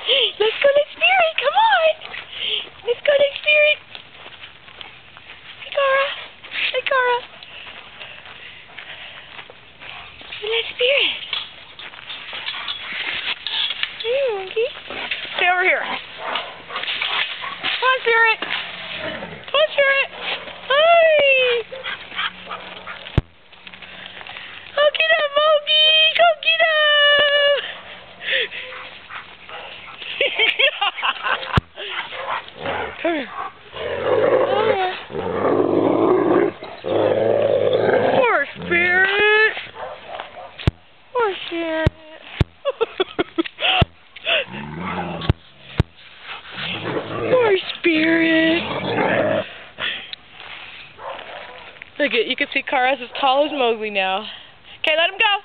Let's go to Spirit, come on! Let's go to Spirit! Hey, Cara. Hey, Cara. Let's Spirit. Hey, monkey. Stay over here. Come on, Spirit. Come on, Spirit. Hi. Go get him, monkey. Go get him. Come here. Poor Spirit. Poor Spirit. Poor Spirit. Look, you can see Cara's as tall as Mowgli now. Okay, let him go.